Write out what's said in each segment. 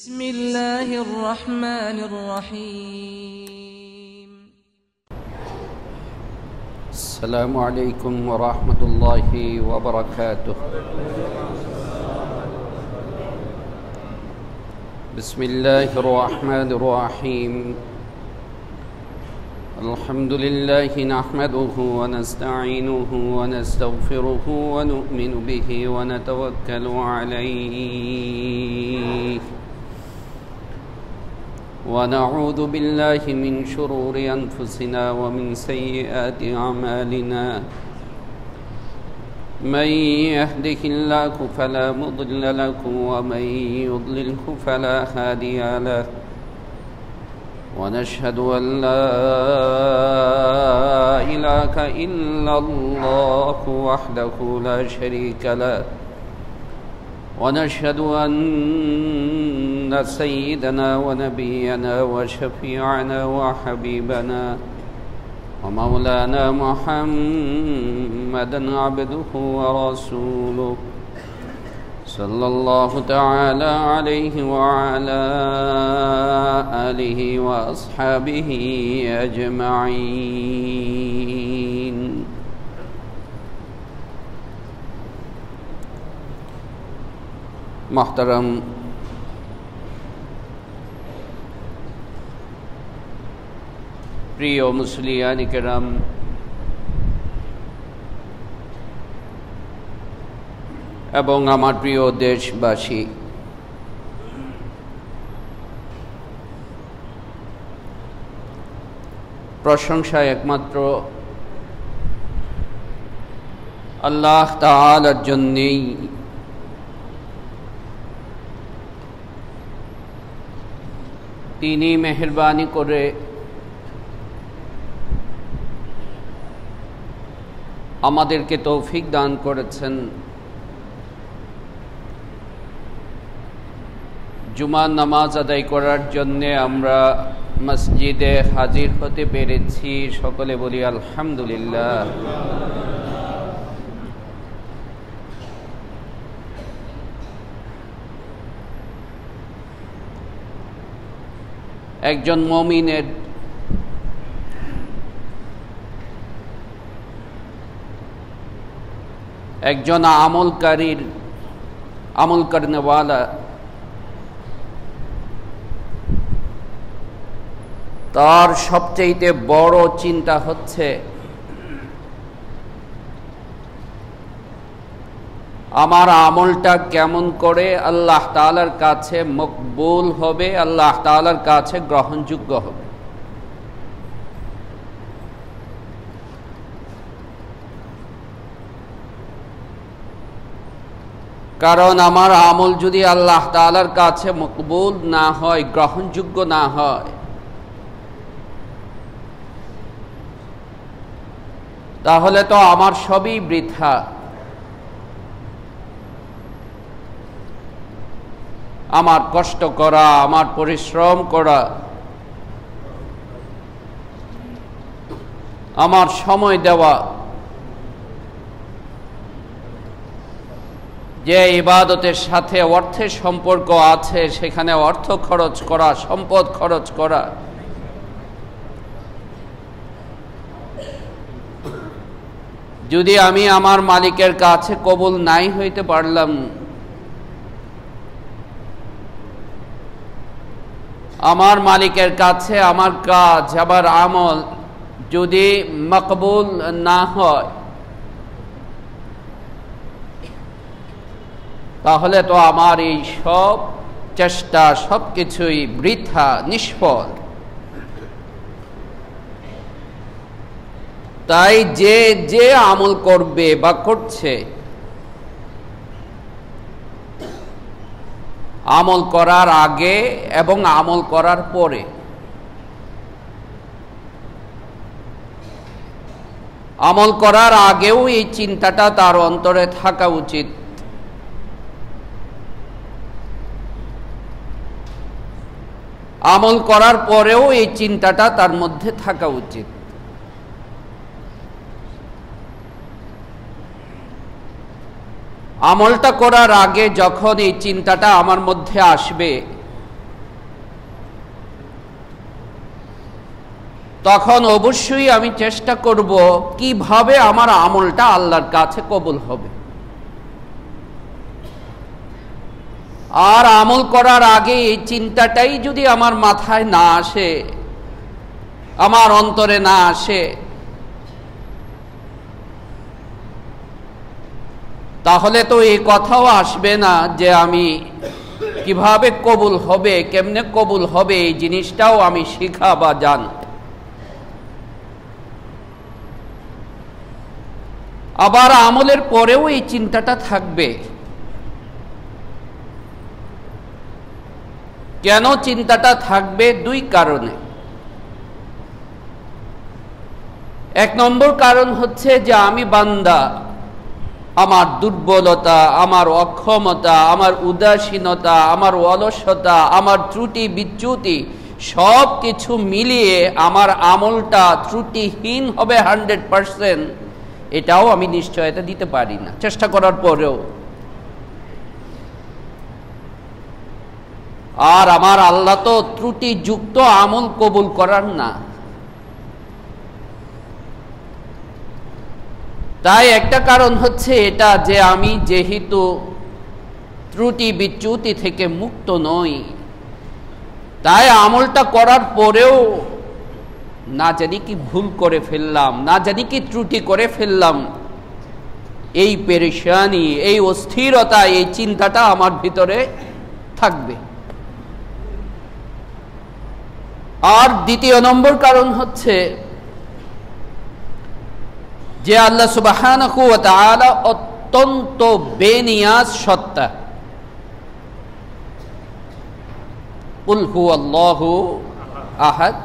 بسم الله الرحمن الرحيم السلام عليكم ورحمة الله وبركاته بسم الله الرحمن الرحيم الحمد لله نحمده ونستعينه ونستغفره ونؤمن به ونتوكل عليه ونعوذ بالله من شرور أنفسنا ومن سيئات أعمالنا من يهده الله فلا مضل له ومن يضلله فلا هادي له ونشهد أن لا إله إلا الله وحده لا شريك له ونشهد أن سيدنا ونبينا وشفيعنا وحبيبنا ومولانا محمدا عبده ورسوله صلى الله تعالى عليه وعلى آله وأصحابه أجمعين محترم প্রিয় মুসলিয়ান কিরাম, এবং আমার প্রিয় দেশবাসী, প্রশংসা একমাত্র আল্লাহ তাআলার জন্যই। তিনি মেহেরবানি করে আমাদেরকে তৌফিক দান করেছেন জুমার নামাজ আদায় করার জন্য আমরা মসজিদে হাজির হতে পেরেছি। সকলে বলি আলহামদুলিল্লাহ। একজন মুমিনের একজন আমল করনেওয়ালা তার সবচেয়ে বড় চিন্তা হচ্ছে আমার আমলটা কেমন করে আল্লাহ তাআলার কাছে মকবুল হবে, আল্লাহ তাআলার কাছে গ্রহণযোগ্য হবে। কারণ আমার আমল যদি আল্লাহ তাআলার কাছে মকবুল না হয়, গ্রহণযোগ্য না হয়, তাহলে তো আমার সবই বৃথা। আমার কষ্ট করা, আমার পরিশ্রম করা, আমার সময় দেওয়া, যে ইবাদতের সাথে অর্থের সম্পর্ক আছে সেখানে অর্থ খরচ করা, সম্পদ খরচ করা, যদি আমি আমার মালিকের কাছে কবুল নাই হইতে পারলাম, আমার মালিকের কাছে আমার কাজ, আমার আমল যদি মকবুল না হয়, তাহলে তো আমার এই সব চেষ্টা সবকিছুই বৃথা, নিষ্ফল। তাই যে আমল করবে বা করছে, আমল করার আগে এবং আমল করার পরে আমল করার আগেও এই চিন্তাটা তার অন্তরে থাকা উচিত। আমল করার পরেও এই চিন্তাটা তার মধ্যে থাকা উচিত। আমলটা করার আগে যখন এই চিন্তাটা আমার মধ্যে আসবে, তখন অবশ্যই আমি চেষ্টা করব কিভাবে আমার আমলটা আল্লাহর কাছে কবুল হবে। আর আমল করার আগে এই চিন্তাটাই যদি আমার মাথায় না আসে, আমার অন্তরে না আসে, তাহলে তো এই কথাও আসবে না যে আমি কিভাবে কবুল হবে, কেমনে কবুল হবে, এই জিনিসটাও আমি শিখা বা জান। আবার আমলের পরেও এই চিন্তাটা থাকবে। কেন চিন্তাটা থাকবে? দুই কারণে। এক নম্বর কারণ হচ্ছে যে আমি বান্দা, আমার দুর্বলতা, আমার অক্ষমতা, আমার উদাসীনতা, আমার অলসতা, আমার ত্রুটি বিচ্যুতি সব কিছু মিলিয়ে আমার আমলটা ত্রুটিহীন হবে 100%, এটাও আমি নিশ্চয়তা দিতে পারি না চেষ্টা করার পরেও। আর আমার আল্লাহ তো ত্রুটিযুক্ত আমল কবুল করার না। তাই একটা কারণ হচ্ছে এটা যে আমি যেহেতু ত্রুটি বিচ্যুতি থেকে মুক্ত নই, তাই আমলটা করার পরেও না জানি কি ভুল করে ফেললাম, না জানি কি ত্রুটি করে ফেললাম, এই পেরেশানি, এই অস্থিরতা, এই চিন্তাটা আমার ভিতরে থাকবে। আর দ্বিতীয় নম্বর কারণ হচ্ছে যে আল্লাহ সুবহানাহু ওয়া তাআলা অত্যন্ত বেনিয়াজ সত্তা। কুল হুয়াল্লাহু আহাদ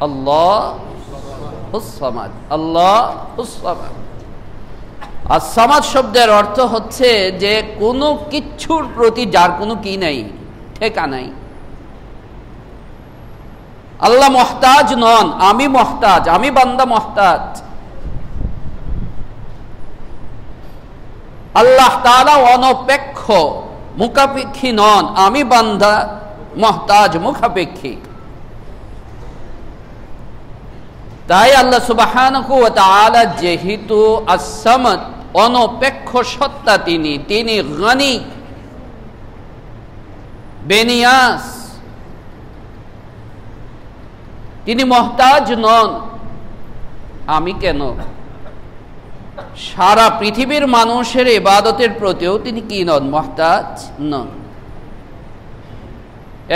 আল্লাহুস সামাদ, আল্লাহুস সামাদ। আর সামাদ শব্দের অর্থ হচ্ছে যে কোনো কিচ্ছুর প্রতি যার কোনো কি নাই, ঠেকা নাই। আল্লাহ মুহতাজ নন, আমি মুহতাজ, আমি বান্দা মুহতাজ। আল্লাহ তাআলা অনপেক্ষ, মুখাপেক্ষী নন, আমি বান্দা মুহতাজ, মুখাপেক্ষী। তাই আল্লাহ সুবহানাহু ওয়া তাআলা যেহেতু আস-সামাদ, অনপেক্ষ সত্তা, তিনি গনি, বেনিয়াস, তিনি মুহতাজ নন। আমি কেন? সারা পৃথিবীর মানুষের ইবাদতের প্রতিও তিনি কি নন? মুহতাজ নন।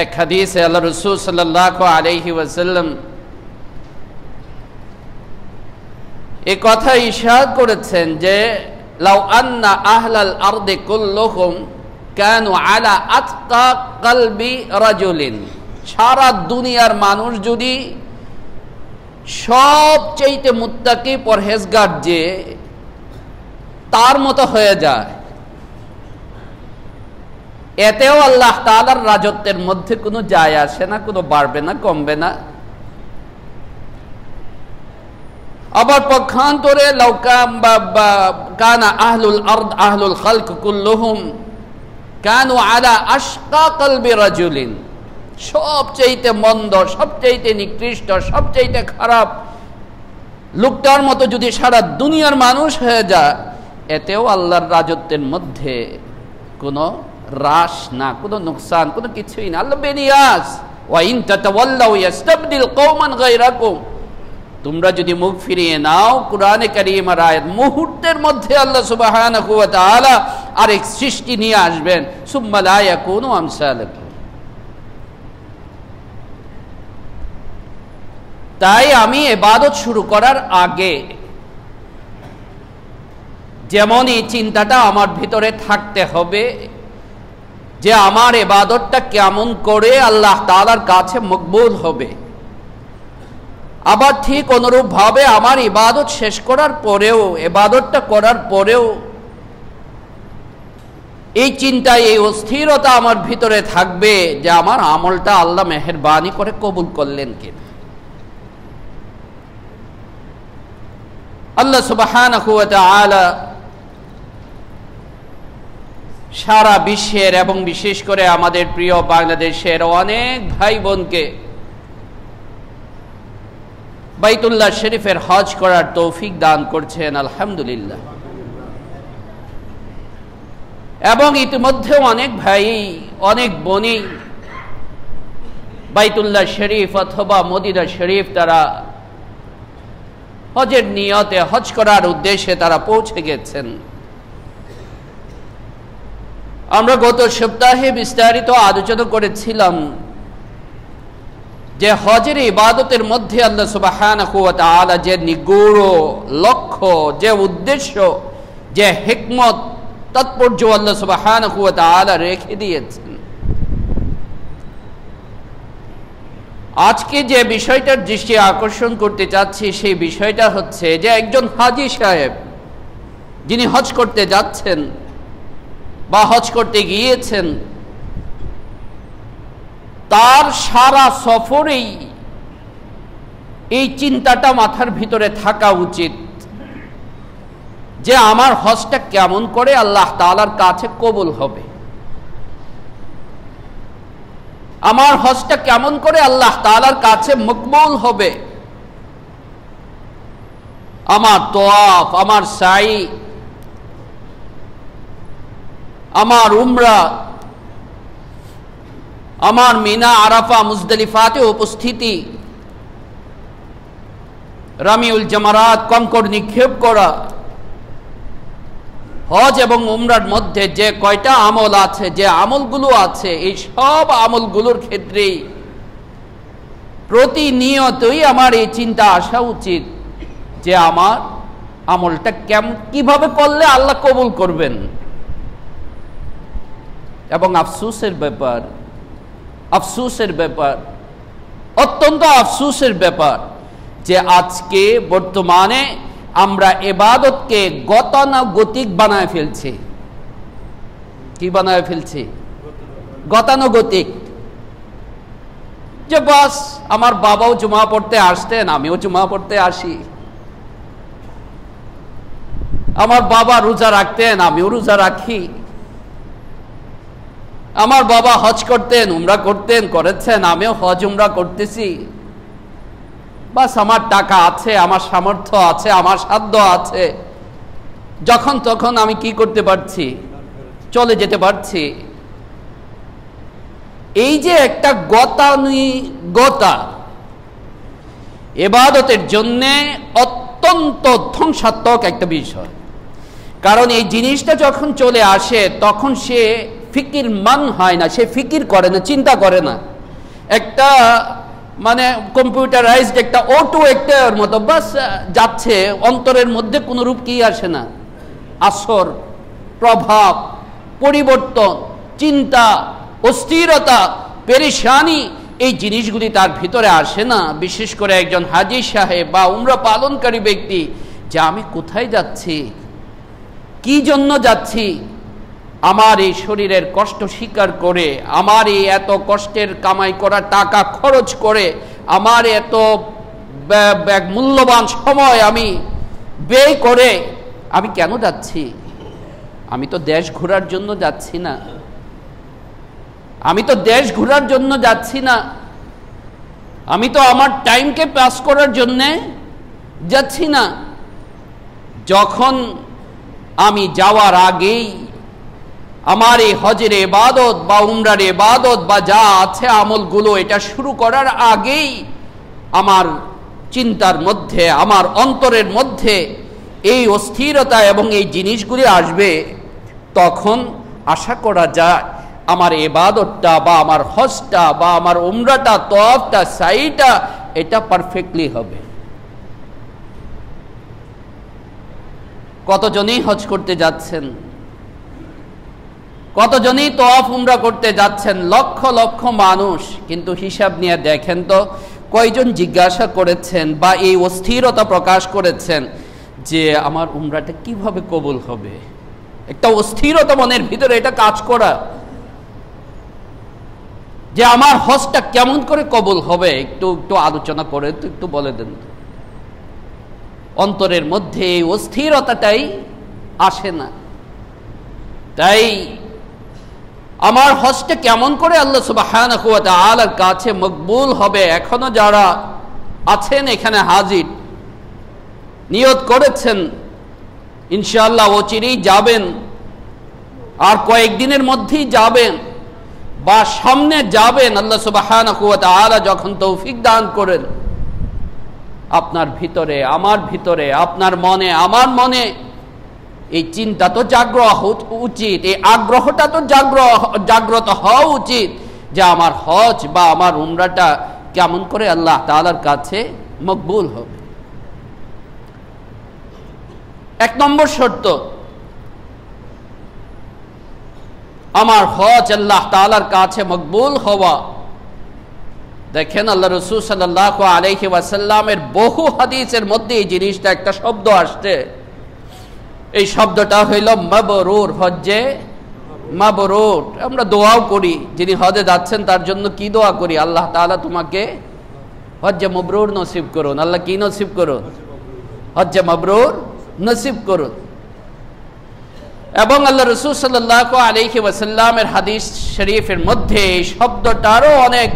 এক হাদিসে আল্লাহ রাসূল সাল্লাল্লাহু আলাইহি ওয়াসাল্লাম এই কথা ইরশাদ করেছেন যে লাউ আন্না আহলাল আরদি কুল্লুহুম কানু আলা আতকা কলবি রাজুলিন, সারা দুনিয়ার মানুষ যদি সবচেয়ে মুত্তাকি পরহেজগার যে তার মতো হয়ে যায়, এতেও আল্লাহ তাআলার রাজত্বের মধ্যে কোনো যায় আসে না, কোনো বাড়বে না, কমবে না। আবার পক্ষান্তরে লাউ কানা আহলুল আরদ আহলুল খালক কুল্লুহুম কানু আলা আশকা কলবি রাজুলিন, সবচেয়ে মন্দ, সবচেয়ে নিকৃষ্ট, সবচেয়ে খারাপ লোকটার মতো যদি সারা দুনিয়ার মানুষ হয়ে যায়, এতেও আল্লাহর রাজত্বের মধ্যে কোনো হ্রাস না, কোনো নুকসান, কোনো কিছুই না। আল্লাহ বেনিয়াস। ওয়া ইন তাতাওয়াল্লাউ ইস্তাবদিল কওমান গায়রাকুম, তোমরা যদি মুখ ফিরিয়ে নাও, কুরআনে কারীমের আয়াত, মুহূর্তের মধ্যে আল্লাহ সুবহানাহু ওয়া তাআলা আরেক সৃষ্টি নিয়ে আসবেন। সুম্মা লা ইয়াকুনু আমসালাকুম। তাই আমি ইবাদত শুরু করার আগে যেমন এই চিন্তাটা আমার ভিতরে থাকতে হবে যে আমার ইবাদতটা কেমন করে আল্লাহ তাআলার কাছে মকবুল হবে, আবার ঠিক অনুরূপ ভাবে আমার ইবাদত শেষ করার পরেও, ইবাদতটা করার পরেও এই চিন্তা, এই অস্থিরতা আমার ভিতরে থাকবে যে আমার আমলটা আল্লাহ মেহেরবানি করে কবুল করলেন কিনা। আল্লাহ সুবহানাহু ওয়া তাআলা সারা বিশ্বের এবং বিশেষ করে আমাদের প্রিয় বাংলাদেশের অনেক ভাই বোনকে বাইতুল্লাহ শরীফের হজ করার তৌফিক দান করছেন, আলহামদুলিল্লাহ। এবং ইতিমধ্যে অনেক ভাই, অনেক বোনই বাইতুল্লাহ শরীফ অথবা মদিনা শরীফ তারা হজের নিয়তে, হজ করার উদ্দেশ্যে তারা পৌঁছে গেছেন। আমরা গত সপ্তাহে বিস্তারিত আলোচনা করেছিলাম যে হজের ইবাদতের মধ্যে আল্লাহ সুবহানাহু ওয়া তাআলা যে নিগূঢ় লক্ষ্য, যে উদ্দেশ্য, যে হিকমত, তাৎপর্য আল্লাহ সুবহানাহু ওয়া তাআলা রেখে দিয়েছেন। আজকে যে বিষয়টার দৃষ্টি আকর্ষণ করতে চাচ্ছি সেই বিষয়টা হচ্ছে যে একজন হাজী সাহেব যিনি হজ করতে যাচ্ছেন বা হজ করতে গিয়েছেন, তার সারা সফরেই এই চিন্তাটা মাথার ভিতরে থাকা উচিত যে আমার হজটা কেমন করে আল্লাহ তাআলার কাছে কবুল হবে, আমার হজটা কেমন করে আল্লাহ তাআলার কাছে মকবুল হবে, আমার তওয়াফ, আমার সাই, আমার উমরা, আমার মিনা, আরাফা, মুজদালিফাতে উপস্থিতি, রামিউল জামারাত, কঙ্কর নিক্ষেপ করা, হজ এবং উমরার মধ্যে যে কয়টা আমল আছে, যে আমলগুলো আছে, এই সব আমলগুলোর ক্ষেত্রেই প্রতিনিয়তই আমার এই চিন্তা আসা উচিত যে আমার আমলটা কিভাবে করলে আল্লাহ কবুল করবেন। এবং আফসোসের ব্যাপার, অত্যন্ত আফসোসের ব্যাপার যে আজকে বর্তমানে আমরা ইবাদতকে গতানুগতিক বানায় ফেলছি। কি বানায় ফেলছি? গতানুগতিক। যে বাস আমার বাবাও জুমা পড়তে আসতেন, আমিও জুমা পড়তে আসি, আমার বাবা রোজা রাখতেন, আমিও রোজা রাখি, আমার বাবা হজ করতেন, উমরা করতেন, করেছেন, আমিও হজ উমরা করতেছি। বাস আমার টাকা আছে, আমার সামর্থ্য আছে, আমার সাধ্য আছে, যখন তখন আমি কি করতে পারছি? চলে যেতে পারছি। এই যে একটা গতানুগতা ইবাদতের জন্য অত্যন্ত ধ্বংসাত্মক একটা বিষয়। কারণ এই জিনিসটা যখন চলে আসে তখন সে ফিকির মান হয় না, সে ফিকির করে না, চিন্তা করে না। একটা মানে কম্পিউটারাইজড একটা অটো একটার মতো বাস যাচ্ছে, অন্তরের মধ্যে কোনো রূপ কি আসে না, আসর, প্রভাব, পরিবর্তন, চিন্তা, অস্থিরতা, পেরেশানি, এই জিনিসগুলি তার ভিতরে আসে না। বিশেষ করে একজন হাজী সাহেব বা উমরা পালনকারী ব্যক্তি, যে আমি কোথায় যাচ্ছি, কি জন্য যাচ্ছি, আমার এই শরীরের কষ্ট স্বীকার করে, আমার এই এত কষ্টের কামাই করা টাকা খরচ করে, আমার এত মূল্যবান সময় আমি ব্যয় করে আমি কেন যাচ্ছি? আমি তো দেশ ঘোরার জন্য যাচ্ছি না, আমি তো দেশ ঘোরার জন্য যাচ্ছি না, আমি তো আমার টাইমকে পাস করার জন্য যাচ্ছি না। যখন আমি যাওয়ার আগেই আমার এই হজের ইবাদত বা উমরার ইবাদত বা যা আছে আমলগুলো, এটা শুরু করার আগেই আমার চিন্তার মধ্যে, আমার অন্তরের মধ্যে এই অস্থিরতা এবং এই জিনিসগুলি আসবে, তখন আশা করা যায় আমার ইবাদতটা বা আমার হজটা বা আমার উমরাটা, তওয়াফটা, সাইটা, এটা পারফেক্টলি হবে। কতজনই হজ করতে যাচ্ছেন, কতজনই তওয়াফ উমরা করতে যাচ্ছেন, লক্ষ লক্ষ মানুষ, কিন্তু হিসাব নিয়ে দেখেন তো কয়জন জিজ্ঞাসা করেছেন বা এই অস্থিরতা প্রকাশ করেছেন যে আমার উমরাটা কিভাবে কবুল হবে? একটা অস্থিরতা মনের ভিতরে এটা কাজ করা যে আমার হজটা কেমন করে কবুল হবে, একটু একটু আলোচনা করে তো একটু বলে দেন। অন্তরের মধ্যে এই অস্থিরতাটাই আসে না। তাই আমার হজটা কেমন করে আল্লাহ সুবহানাহু ওয়া তাআলার কাছে মকবুল হবে, এখনো যারা আছেন এখানে হাজির, নিয়ত করেছেন ইনশাআল্লাহ অচিরেই যাবেন, আর কয়েকদিনের মধ্যেই যাবেন বা সামনে যাবেন, আল্লাহ সুবহানাহু ওয়া তাআলা যখন তৌফিক দান করেন, আপনার ভিতরে, আমার ভিতরে, আপনার মনে, আমার মনে এই চিন্তা তো জাগ্রত উচিত, এই আগ্রহটা তো জাগ্রত হওয়া উচিত যে আমার হজ বা আমার উমরাটা কেমন করে আল্লাহ তাআলার কাছে মকবুল হবে। এক নম্বর শর্ত, আমার হজ আল্লাহ তাআলার কাছে মকবুল হওয়া। দেখেন আল্লাহ রাসূল সাল্লাল্লাহু আলাইহি ওয়াসাল্লামের বহু হাদিসের মধ্যে এই জিনিসটা একটা শব্দ আসছে, এই শব্দটা হইল মাবরুর, হজ্জে মাবরুর। আমরা দোয়াও করি, যিনি হজে যাচ্ছেন তার জন্য কি দোয়া করি? আল্লাহ তাআলা তোমাকে হজ্জে মাবরুর নসিব করুন। আল্লাহ কি নসিব করুন? হজ্জে মাবরুর নসিব করুন। এবং আল্লাহ রাসূল সাল্লাল্লাহু আলাইহি ওয়াসাল্লামের হাদিস শরীফের মধ্যে এই শব্দটারও অনেক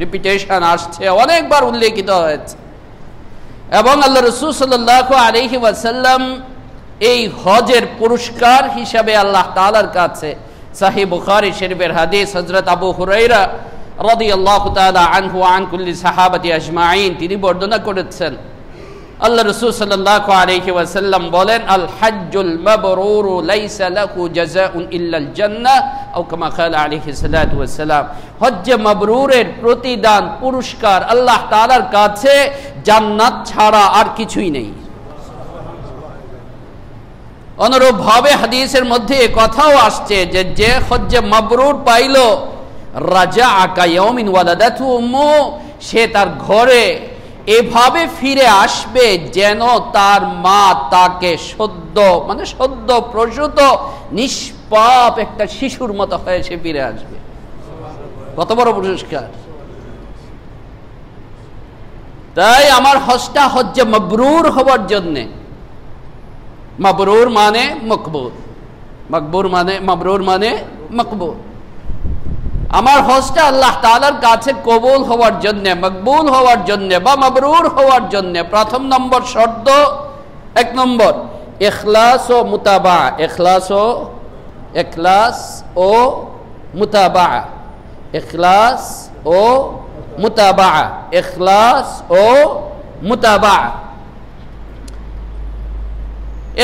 রিপিটেশন আসছে, অনেকবার উল্লেখিত হয়েছে। এবং আল্লাহ রাসূল সাল্লাল্লাহু আলাইহি ওয়াসাল্লাম এই হজের পুরস্কার হিসাবে আল্লাহ তাআলার কাছে, সহিহ বুখারী শরীফের হাদিস, হযরত আবু হুরায়রা রাদিয়াল্লাহু তাআলা আনহু ওয়া আন কুল্লি সাহাবাতি আজমাইন, তিনি বর্ণনা করেছেন, আল্লাহ রাসূল সাল্লাল্লাহু আলাইহি ওয়াসাল্লাম বলেন, আল হজ্জুল মাবরুরু লাইসা লাহু জাযাউন ইল্লাল জান্নাহ, আও কামা ক্বালা আলাইহি সাল্লাতু ওয়াসসালাম। হজ্জে মাবরুরের প্রতিদান, পুরস্কার আল্লাহ তাআলার কাছে জান্নাত ছাড়া আর কিছুই নেই। অনুরূপ ভাবে হাদিসের মধ্যে কথাও আসছে যে যে হজ্জে মাবরুর পাইল, রাজা আকায়াউমিন ওয়ালাদাতু উম্মু, সে তার ঘরে এভাবে ফিরে আসবে যেন তার মা তাকে সদ্য প্রসূত নিষ্পাপ একটা শিশুর মতো হয়ে সে ফিরে আসবে। কত বড় পুরস্কার! তাই আমার হজটা হজ্জে মাবরুর হওয়ার জন্যে, মাবরুর মানে মকবুল, মাবরুর মানে মকবুল, আমার হজটা আল্লাহ তাআলার কাছে কবুল হওয়ার জন্য, মকবুল হওয়ার জন্য বা মাবরুর হওয়ার জন্য প্রথম নম্বর শর্ত, এক নম্বর ইখলাস ও মুতাবা। ইখলাস ও মুতাবা, ইখলাস ও মুতাবা, ইখলাস ও মুতাবা।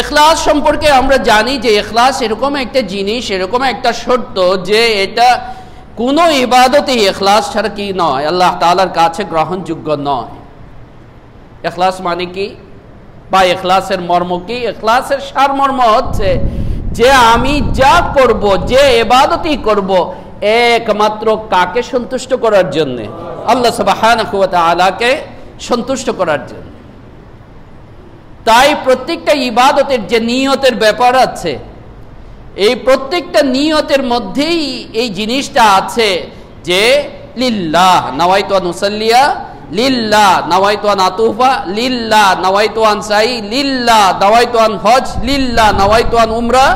ইখলাস সম্পর্কে আমরা জানি যে ইখলাস এরকম একটা জিনিস, এরকম একটা শর্ত যে এটা কোনো ইবাদতে ইখলাস ছাড়া কি নয়, আল্লাহ তাআলার কাছে গ্রহণযোগ্য নয়। ইখলাস মানে কি বা ইখলাসের মর্ম কি? ইখলাসের সারমর্ম হচ্ছে যে আমি যা করব, যে ইবাদতই করব, একমাত্র কাকে সন্তুষ্ট করার জন্য? আল্লাহ সুবহানাহু ওয়া তাআলাকে সন্তুষ্ট করার জন্য। তাই প্রত্যেকটা ইবাদতের যে নিয়তের ব্যাপার আছে, এই প্রত্যেকটা নিয়তের মধ্যেই এই জিনিসটা আছে যে লিল্লাহ নাওয়াইতু আন উসাল্লিয়া, লিল্লাহ নাওয়াইতু আন আতুফা, লিল্লাহ নাওয়াইতু আন সাই, লিল্লাহ নাওয়াইতু আন হজ, লিল্লাহ নাওয়াইতু আন উমরা,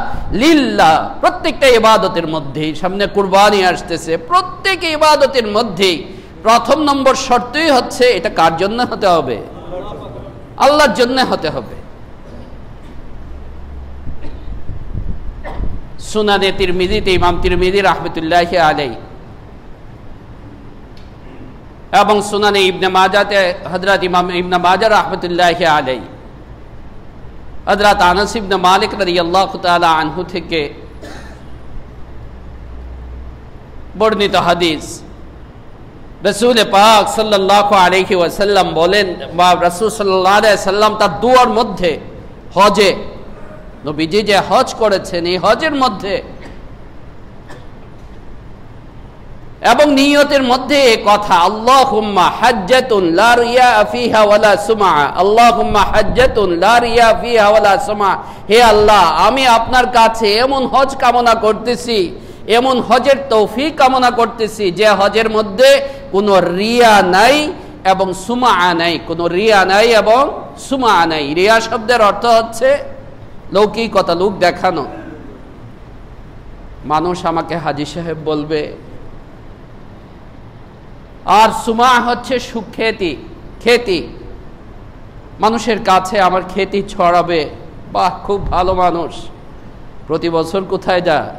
লিল্লাহ। প্রত্যেকটা ইবাদতের মধ্যেই, সামনে কুরবানি আসতেছে, প্রত্যেক ইবাদতের মধ্যেই প্রথম নম্বর শর্তই হচ্ছে এটা কার জন্য হতে হবে? আল্লাহর জন্য হতে হবে। সুনানে তিরমিজিতে ইমাম তিরমিজি রাহমাতুল্লাহি আলাইহি এবং সুনানে ইবনে মাজাতে হযরত ইমাম ইবনে মাজাহ রাহমাতুল্লাহি আলাইহি হযরত আনাস ইবনে মালিক রাদিয়াল্লাহু তাআলা আনহু থেকে বর্ণিত হাদিস, রাসূল পাক সাল্লাল্লাহু আলাইহি ওয়াসাল্লাম বলেন, বা রাসূল সাল্লাল্লাহু আলাইহি ওয়াসাল্লাম তার দুয়ার মধ্যে, হজে নবীজি যে হজ করেছেন এই হজের মধ্যে এবং নিয়তের মধ্যে কথা, আল্লাহুম্মা হাজ্জাতুন লা রিয়া ফিহা ওয়ালা সুমআ, আল্লাহুম্মা হাজ্জাতুন লা রিয়া ফিহা ওয়ালা সুমআ, হে আল্লাহ আমি আপনার কাছে এমন হজ কামনা করতেছি, এমন হজের তৌফিক কামনা করতেছি যে হজের মধ্যে কোনো রিয়া নাই এবং সুমআ নাই, কোনো রিয়া নাই এবং সুমআ নাই। রিয়া শব্দের অর্থ হচ্ছে লৌকিকতা, লোক দেখানো, মানুষ আমাকে হাজী সাহেব বলবে। আর সুমা হচ্ছে সুখ্যাতি, খ্যাতি, মানুষের কাছে আমার খ্যাতি ছড়াবে, বাহ খুব ভালো মানুষ, প্রতি বছর কোথায় যায়?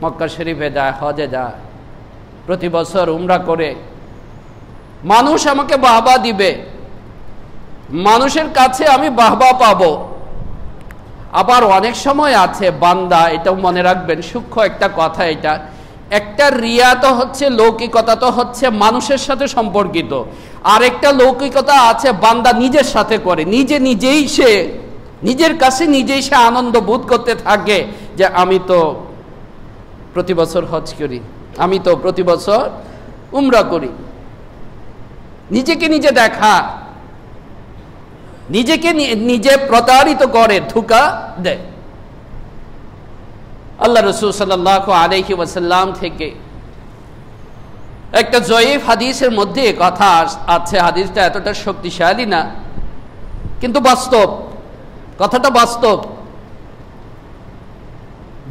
মক্কা শরীফে যায়, হজে যায়, প্রতি বছর উমরা করে, মানুষ আমাকে বাহবা দিবে, মানুষের কাছে আমি বাহবা পাবো। আবার অনেক সময় আছে বান্দা, এটাও মনে রাখবেন, সূক্ষ্ম একটা কথা এটা, একটা রিয়া তো হচ্ছে, লৌকিকতা তো হচ্ছে মানুষের সাথে সম্পর্কিত, আর একটা লৌকিকতা আছে বান্দা নিজের সাথে করে, নিজেই সে নিজের কাছে নিজেই সে আনন্দ বোধ করতে থাকে যে আমি তো প্রতি বছর হজ করি, আমি তো প্রতি বছর উমরা করি। নিজেকে নিজে দেখা, নিজেকে নিজে প্রতারিত করে, ধোঁকা দেয়। আল্লাহ রাসূল সাল্লাল্লাহু আলাইহি ওয়াসাল্লাম থেকে একটা জয়ীফ হাদিসের মধ্যে কথা আছে, হাদিসটা এতটা শক্তিশালী না কিন্তু বাস্তব, কথাটা বাস্তব,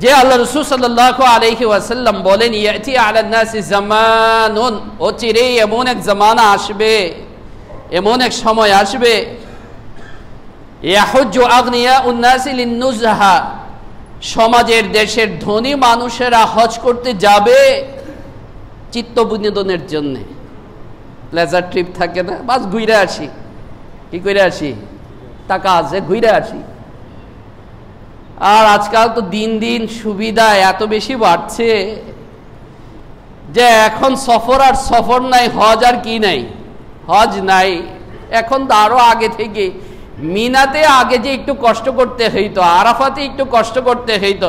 যে আল্লাহ রাসূল সাল্লাল্লাহু আলাইহি ওয়াসাল্লাম বলেন, ইয়াতি আলান নাসি জামানুন, অচিরেই এমন এক জামানা আসবে, এমন এক সময় আসবে, ইয়াহুজ্জু আগনিয়াউন নাসি লিন-নুজহা, সমাজের দেশের ধনী মানুষেরা হজ করতে যাবে চিত্ত বিনোদনের জন্য। প্লেজার ট্রিপ থাকে না, বাস ঘুরে আসি, কি করে আসি, টাকা আছে ঘুরে আসি। আর আজকাল তো দিন দিন সুবিধা এত বেশি বাড়ছে যে এখন সফর আর সফর নাই, হজ আর কি নাই, হজ নাই। এখন তো আরো আগে থেকে মিনাতে আগে যে একটু কষ্ট করতে হইতো, আরাফাতে একটু কষ্ট করতে হইতো,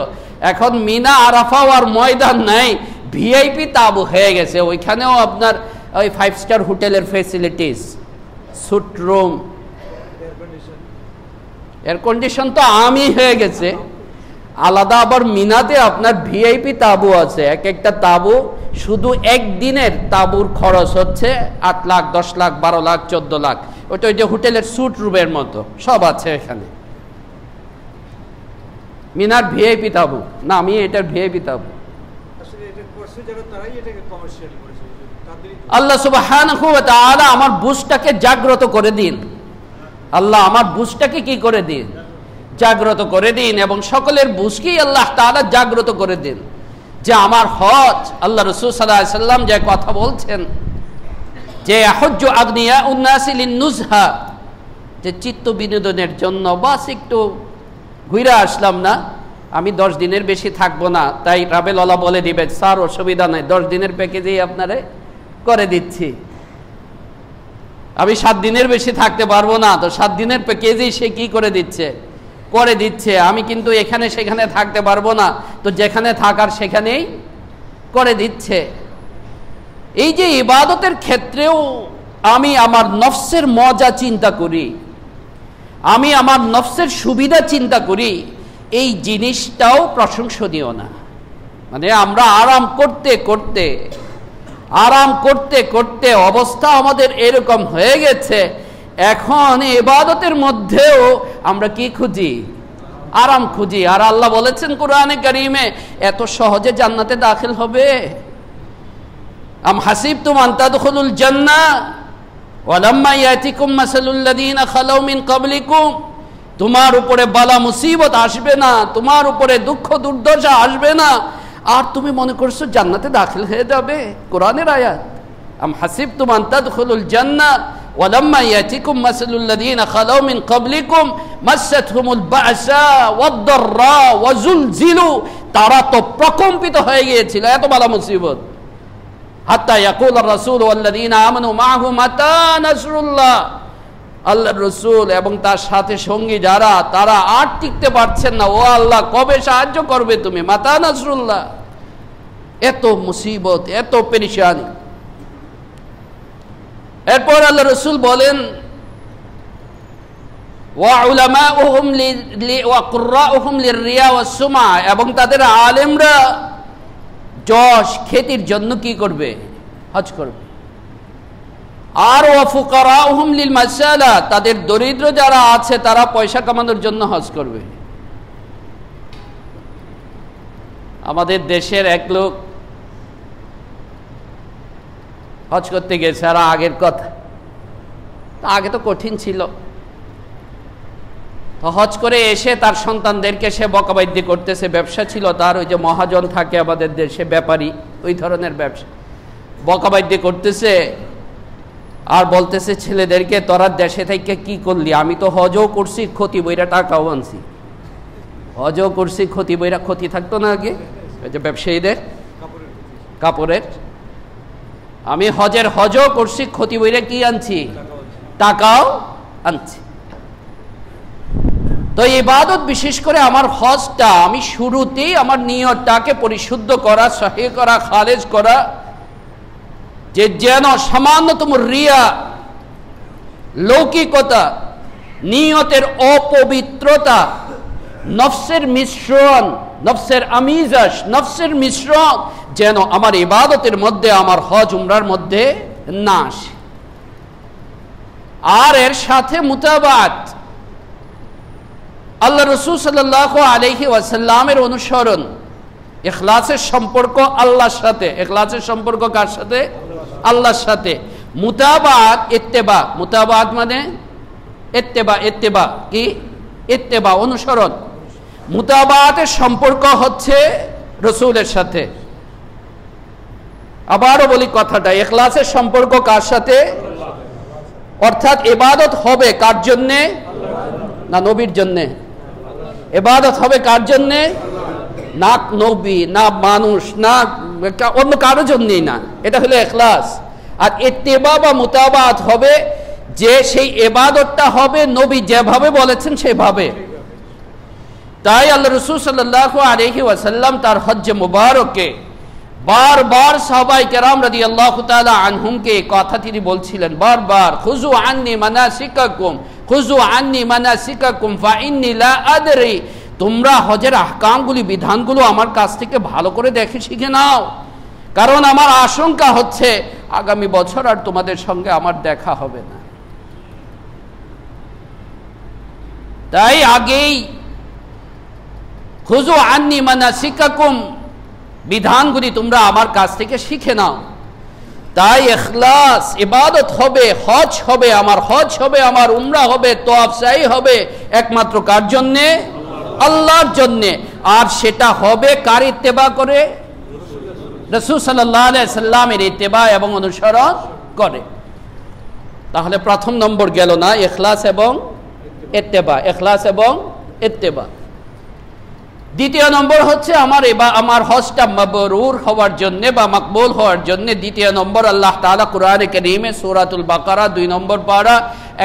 এখন মিনা আরাফাও আর ময়দান নাই, ভিআইপি তাবু হয়ে গেছে। ওইখানেও আপনার ওই 5 স্টার হোটেলের facilities, suite room, air condition তো আমি হয়ে গেছে আলাদা। আবার মিনাতে আপনার ভিআইপি তাবু আছে, এক একটা তাবু শুধু একদিনের তাবুর খরচ হচ্ছে 8 লাখ, 10 লাখ, 12 লাখ, 14 লাখ। ওইটা ওই যে হোটেলের স্যুট রুমের মতো সব আছে এখানে। মিনার ভিআইপি তাবু না, আমি এটার ভিআইপি তাবু। আল্লাহ সুবহানাহু ওয়া তাআলা আমার বুঝটাকে জাগ্রত করে দিন, আল্লাহ আমার বুঝটাকে কি করে দিন, জাগ্রত করে দিন, এবং সকলের বুঝকেই আল্লাহ তাআলা জাগ্রত করে দিন যে আমার হজ, আল্লাহ রাসূল সাল্লাল্লাহু আলাইহি সাল্লাম যে কথা বলছেন যে হজ্জু আগনিয়াউন নাসি লিন-নুজহা, যে চিত্ত বিনোদনের জন্য, বাস একটু ঘুরে আসলাম না, আমি 10 দিনের বেশি থাকবো না, তাই ট্রাভেলওয়ালা বলে দিবে স্যার অসুবিধা নাই, 10 দিনের প্যাকেজেই আপনারে করে দিচ্ছি, আমি 7 দিনের বেশি থাকতে পারবো না, তো 7 দিনের প্যাকেজেই সে কি করে দিচ্ছে, করে দিচ্ছে। আমি কিন্তু এখানে সেখানে থাকতে পারবো না, তো যেখানে থাকার সেখানেই করে দিচ্ছে। এই যে ইবাদতের ক্ষেত্রেও আমি আমার নফসের মজা চিন্তা করি, আমি আমার নফসের সুবিধা চিন্তা করি, এই জিনিসটাও প্রশংসনীয় না। মানে আমরা আরাম করতে করতে অবস্থা আমাদের এরকম হয়ে গেছে, এখন ইবাদতের মধ্যেও আমরা কি খুঁজি, আরাম খুঁজি। আর আল্লাহ বলেছেন কোরআনে কারীমে, এত সহজে জান্নাতে দাখিল হবে? আম হাসিবতুম আন তাদখুলুল জান্নাহ ওয়ালাম্মা ইয়াতিকুম মাসালুল লাযীনা খালাউ মিন ক্বাবলিকুম, তোমার উপরে বালা মুসিবত আসবে না, তোমার উপরে দুঃখ দুর্দশা আসবে না, আর তুমি মনে করছো জান্নাতে দাখিল হয়ে যাবে। কোরআনের আয়াত, আম হাসিবতুম আন তাদখুলুল জান্নাহ ওয়ালাম্মা ইয়াতিকুম মাসালুল লাযীনা খালাউ মিন ক্বাবলিকুম মাসাতহুমুল বা'সা ওয়াদ-দাররা ওয়াজুলজিলু, তারা তো প্রকম্পিত হয়ে গিয়েছিল, এত বালা মুসিবত। হাত্তা ইয়াকুলার রাসূল ওয়াল্লাযীনা আমানু মাআহু মাতা নাসরুল্লাহ, আল্লাহর রাসূল এবং তার সাথে সঙ্গী যারা, তারা আর টিকতে পারছেন না, ও আল্লাহ কবে সাহায্য করবে তুমি, মাতা নাসরুল্লাহ। এত মুসিবত, এত পেরেশানি। এরপর আল্লাহ রাসূল বলেন, ওয়া উলামাউহুম ওয়া কুররাউহুম লিররিয়া ওয়াস সুমা, এবং তাদের আলেমরা যশ খ্যাতির জন্য কি করবে, হজ করবে। আর ওয়া ফুকারাউহুম লিল মাসালা, তাদের দরিদ্র যারা আছে তারা পয়সা কামানোর জন্য হজ করবে। আমাদের দেশের এক লোক হজ করতে গেছে, আর আগের কথা, আগে তো কঠিন ছিল। তো হজ করে এসে তার সন্তানদেরকে সে বকাবাদ্যি করতেছে। ব্যবসা ছিল তার, ওই যে মহাজন থাকে আমাদের দেশে, ব্যাপারী, ওই ধরনের ব্যবসা, বকাবাদ্যি করতেছে। আর বলতেছে ছেলেদেরকে, তোরা দেশে থেকে কি করলি? আমি তো হজও করছি, ক্ষতি বইরা টাকাও আনছি। হজও করছি, ক্ষতি বইরা, ক্ষতি থাকতো না আগে ওই যে ব্যবসায়ীদের কাপড়ের, আমি হজও করছি, ক্ষতি বইরা কি আনছি? টাকাও আনছি। তো ইবাদত, বিশেষ করে আমার হজটা, আমি শুরুতেই আমার নিয়তটাকে পরিশুদ্ধ করা, সহিহ করা, খালেজ করা, যে যেন সামান্যতম রিয়া, লৌকিকতা, নিয়তের অপবিত্রতা, নফসের মিশ্রণ, নফসের আমিজাস, নফসের মিশ্রণ যেন আমার ইবাদতের মধ্যে, আমার হজ উমরার মধ্যে না আসে। আর এর সাথে মুতাবাত, আল্লাহ রাসূল সাল্লাল্লাহু আলাইহি ওয়াসাল্লামের অনুসরণ, ইখলাসের সম্পর্ক আল্লাহর সাথে। ইখলাসের সম্পর্ক কার সাথে? আল্লাহর সাথে। মুতাবাত, ইত্তেবা, মুতাবাত মানে ইত্তেবা, ইত্তেবা কি? ইত্তেবা, অনুসরণ। মুতাবাতের সম্পর্ক হচ্ছে রাসূলের সাথে। আবারও বলি কথাটা, ইখলাসের সম্পর্ক কার সাথে? অর্থাৎ ইবাদত হবে কার জন্যে? না নবীর জন্যে। ইবাদত হবে কার জন্যে? না নবী, না মানুষ, না অন্য কারোর জন্যই না। এটা হলো ইখলাস। আর ইত্তেবা বা মুতাবাত হবে যে সেই ইবাদতটা হবে নবী যেভাবে বলেছেন সেভাবে। তাই আল্লাহ রাসূল সাল্লাল্লাহু আলাইহি ওয়াসাল্লাম তার হজ্জে মুবারকে বারবার সাহাবায়ে কেরাম রাদিয়াল্লাহু তাআলা আনহুমকে কথা তিনি বলছিলেন বারবার, খুযু আন্নী মানাসিকাকুম, খুযু আন্নী মানাসিকাকুম ফাইন্নী লা আদরি, তোমরা হজের আহকামগুলি, বিধানগুলো আমার কাছ থেকে ভালো করে দেখে শিখে নাও, কারণ আমার আশঙ্কা হচ্ছে আগামী বছর আর তোমাদের সঙ্গে আমার দেখা হবে না। তাই আগেই খুযু আন্নী মানাসিকাকুম, বিধানগুলি তোমরা আমার কাছ থেকে শিখে নাও। তাই ইখলাস, ইবাদত হবে, হজ হবে, আমার হজ হবে, আমার উমরা হবে, তওয়াফ সাই হবে একমাত্র কার জন্যে? আল্লাহর জন্যে। আর সেটা হবে কার ইত্তেবা করে? রাসূল সাল্লাল্লাহু আলাইহি সাল্লামের ইত্তেবা এবং অনুসরণ করে। তাহলে প্রথম নম্বর গেল না, ইখলাস এবং ইত্তেবা, ইখলাস এবং ইত্তেবা। দ্বিতীয় নম্বর হচ্ছে আমার হজটা মাবরুর হওয়ার জন্য বা মকবুল হওয়ার জন্য। দ্বিতীয় নম্বর, আল্লাহ তাআলা কুরআনে কারীমে সূরাতুল বাকারা 2 নম্বর পারা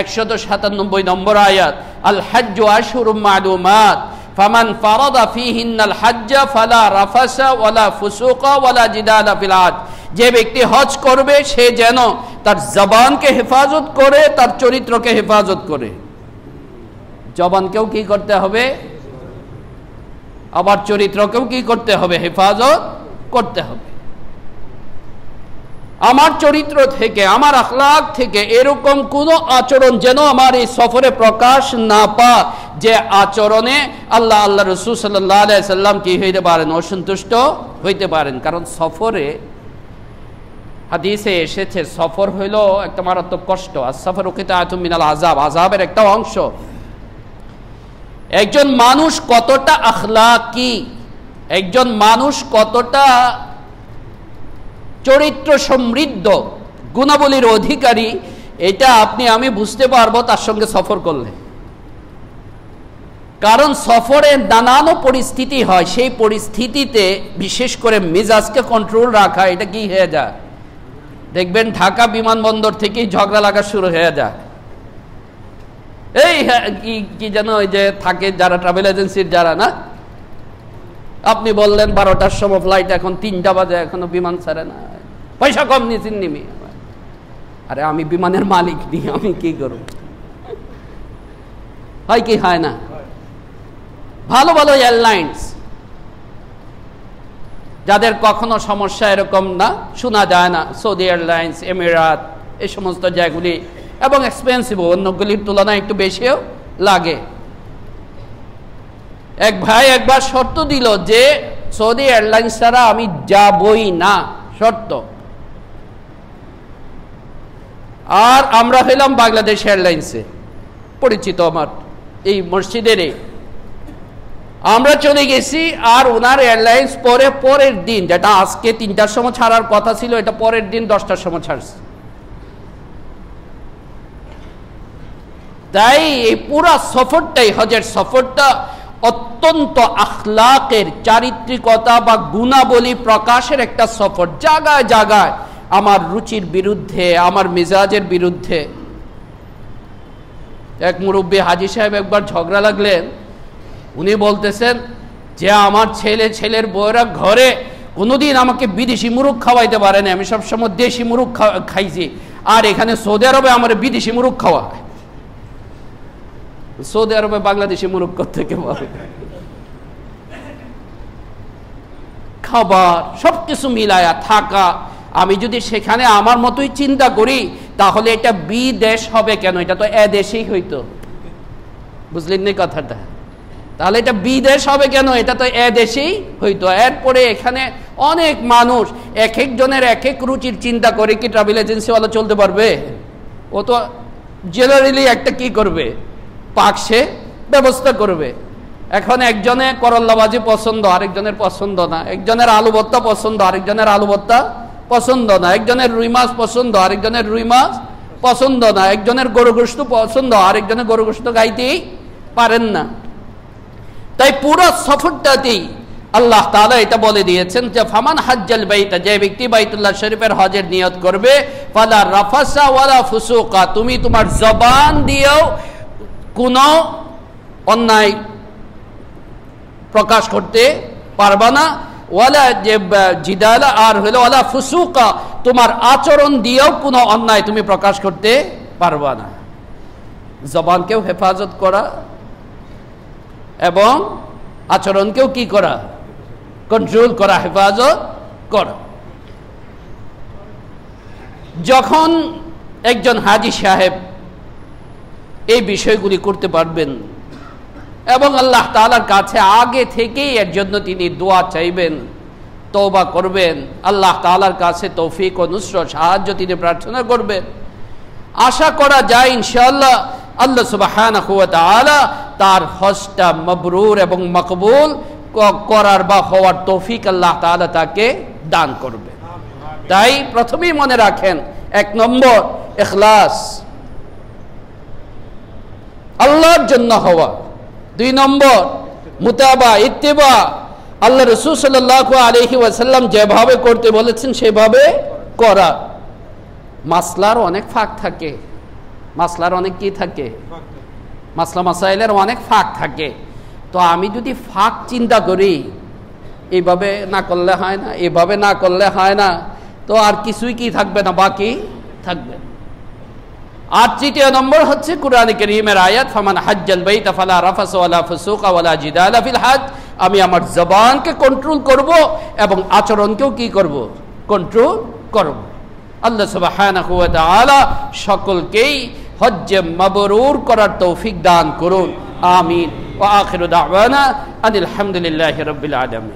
197 নম্বর আয়াত, আল হজ্জু আশহুরুম মা'লুমাত ফামান ফারাদা ফীহিন্নাল হজ্জা ফালা রাফাসা ওয়ালা ফুসুকা ওয়ালা জিদালা ফিল হজ, যে ব্যক্তি হজ করবে সে যেন তার জবানকে হেফাজত করে, তার চরিত্রকে হেফাজত করে। জবানকেও কি করতে হবে? আবার চরিত্রকেও কি করতে হবে? হেফাজত করতে হবে। আমার চরিত্র থেকে, আমার আখলাক থেকে এরকম কোন আচরণ যেন আমার এই সফরে প্রকাশ না পায়, যে আচরণে আল্লাহ রাসূল সাল্লাল্লাহু আলাইহি সাল্লাম কি হইতে পারেন? অসন্তুষ্ট হইতে পারেন। কারণ সফরে, হাদিসে এসেছে, সফর হইল একটা মারাত্মক কষ্ট। আর সফর কিতাআতুম মিনাল আযাব, আযাবের একটা অংশ। একজন মানুষ কতটা আখলাকি, একজন মানুষ কতটা চরিত্র সমৃদ্ধ, গুণাবলীর অধিকারী, এটা আপনি আমি বুঝতে পারবো তার সঙ্গে সফর করলে। কারণ সফরে নানান পরিস্থিতি হয়, সেই পরিস্থিতিতে বিশেষ করে মেজাজকে কন্ট্রোল রাখা, এটা কি হয়ে যায়? দেখবেন ঢাকা বিমানবন্দর থেকেই ঝগড়া লাগা শুরু হয়ে যায়। এই কি যেন ওই যে থাকে যারা ট্রাভেল এজেন্সির যারা, না, আপনি বললেন 12টার সময় ফ্লাইট, এখন 3টা বাজে এখনো বিমান ছাড়ে না, পয়সা কম নিয়েছেন নিমি। আরে আমি বিমানের মালিক নি, আমি কি করব? হয় কি হয় না? ভালো ভালো এয়ারলাইন্স যাদের কখনো সমস্যা এরকম না শোনা যায় না, সৌদি এয়ারলাইন্স, এমিরাত, এই সমস্ত জায়গাগুলি, এবং এক্সপেন্সিভ, অন্যগুলির তুলনায় একটু বেশিও লাগে। এক ভাই একবার শর্ত দিল যে সৌদি এয়ারলাইন্স ছাড়া আমি যাবই না, শর্ত। আর আমরা হইলাম বাংলাদেশ এয়ারলাইন্সে, পরিচিত আমার এই মসজিদের। আমরা চলে গেছি, আর ওনার এয়ারলাইন্স পরের দিন, যেটা আজকে 3টার সময় ছাড়ার কথা ছিল, এটা পরের দিন 10টার সময় ছাড়ছে। তাই এই পুরা সফরটাই, হজের সফরটা অত্যন্ত আখলাকের, চারিত্রিকতা বা গুণাবলী প্রকাশের একটা সফর। জায়গায় জায়গায় আমার রুচির বিরুদ্ধে, আমার মেজাজের বিরুদ্ধে। এক মুরব্বী হাজী সাহেব একবার ঝগড়া লাগলেন। উনি বলতেছেন যে আমার ছেলের বউরা ঘরে কোনোদিন আমাকে বিদেশি মুরগ খাওয়াইতে পারে না, আমি সবসময় দেশি মুরগ খাইছি, আর এখানে সৌদি আরবে আমার বিদেশি মুরগ খাওয়ায়। সৌদি আরবে বাংলাদেশি মুরগ থেকে পাবে? খাবার সবকিছু মিলায়া থাকা, আমি যদি সেখানে আমার মতোই চিন্তা করি, তাহলে এটা বিদেশ হবে কেন? এটা তো এ দেশেই হইতো। বুঝলেন না কথাটা? তাহলে এটা বিদেশ হবে কেন? এটা তো এ দেশেই হইতো। এরপরে এখানে অনেক মানুষ এক একজনের এক এক রুচির চিন্তা করে। কি ট্রাভেল এজেন্সিওয়ালা চলতে পারবে? ও তো জেনারেলি একটা কি করবে, পাকসে ব্যবস্থা করবে। এখন একজনের করল্লাবাজি পছন্দ, আরেকজনের পছন্দ না। একজনের আলু ভর্তা পছন্দ, আরেকজনের আলু ভর্তা পছন্দ না। একজনের রুই মাছ পছন্দ, আরেকজনের রুই মাছ পছন্দ না। একজনের গরু গোশত পছন্দ, আরেকজনের গরু গোশত গাইতেই পারেন না। তাই পুরো সফরটাতেই আল্লাহ তাআলা এটা বলে দিয়েছেন যে ফামান হাজ্জাল বাইতা, যে ব্যক্তি বাইতুল্লাহ শরীফের হজের নিয়ত করবে, ফালা রাফাসা ওয়ালা ফুসুকা, তুমি তোমার জবান দিয়েও কোনো অন্যায় প্রকাশ করতে পারবা না। ওয়ালা যে জিদালা, আর হলো ওয়ালা ফুসুকা, তোমার আচরণ দিয়েও কোনো অন্যায় তুমি প্রকাশ করতে পারবা না। জবানকেও হেফাজত করা এবং আচরণকেও কি করা, কন্ট্রোল করা, হেফাজত করা। যখন একজন হাজী সাহেব এই বিষয়গুলি করতে পারবেন এবং আল্লাহ তাআলার কাছে আগে থেকেই এর জন্য তিনি দোয়া চাইবেন, তওবা করবেন, আল্লাহ তাআলার কাছে তৌফিক ও নুসরত, সাহায্য তিনি প্রার্থনা করবেন, আশা করা যায় ইনশাআল্লাহ আল্লাহ সুবহানাহু ওয়া তাআলা তার হজটা মাবরুর এবং মকবুল করার বা হওয়ার তৌফিক আল্লাহ তাআলা তাকে দান করবে। তাই প্রথমেই মনে রাখেন, 1 নম্বর ইখলাস, আল্লাহর জন্য হওয়া। 2 নম্বর মুতাবা, ইত্তিবা, আল্লাহ রাসূল সাল্লাল্লাহু আলাইহি ওয়াসাল্লাম যেভাবে করতে বলেছেন সেভাবে করা। মাসলার অনেক ফাঁক থাকে, মাসলার অনেক কি থাকে, মাসলা মাসাইলের অনেক ফাঁক থাকে। তো আমি যদি ফাঁক চিন্তা করি, এইভাবে না করলে হয় না, এভাবে না করলে হয় না, তো আর কিছুই কি থাকবে না, বাকি থাকবে। আর 3 নম্বর হচ্ছে কুরআন কারীমের আয়াত, ফামান হাজ্জাল বাইতা ফালা রাফাসা ওয়ালা ফুসুকা ওয়ালা জিদালা ফিল হজ। আমি আমার জবানকে কন্ট্রোল করব এবং আচরণকেও কি করব, কন্ট্রোল করব। আল্লাহ সুবহানাহু ওয়া তাআলা সকলকেই হজ্জে মাবরুর করার তৌফিক দান করুন। আমিন। ওয়া আখিরু দাওয়ানা আনিল হামদুলিল্লাহি রাব্বিল আলামিন।